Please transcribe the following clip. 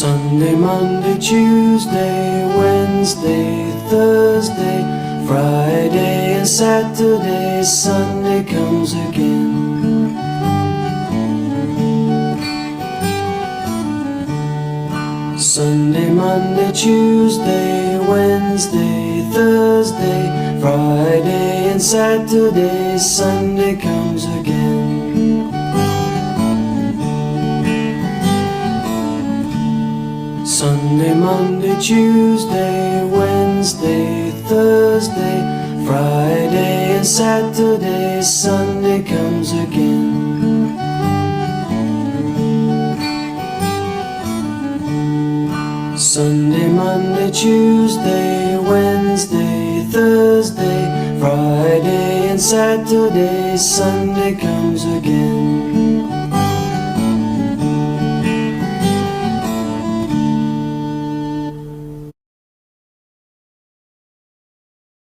Sunday, Monday, Tuesday, Wednesday, Thursday, Friday and Saturday, Sunday comes again. Sunday, Monday, Tuesday, Wednesday, Thursday, Friday and Saturday, Sunday comes again. Sunday, Monday, Tuesday, Wednesday, Thursday, Friday and Saturday, Sunday comes again. Sunday, Monday, Tuesday, Wednesday, Thursday, Friday and Saturday, Sunday comes again.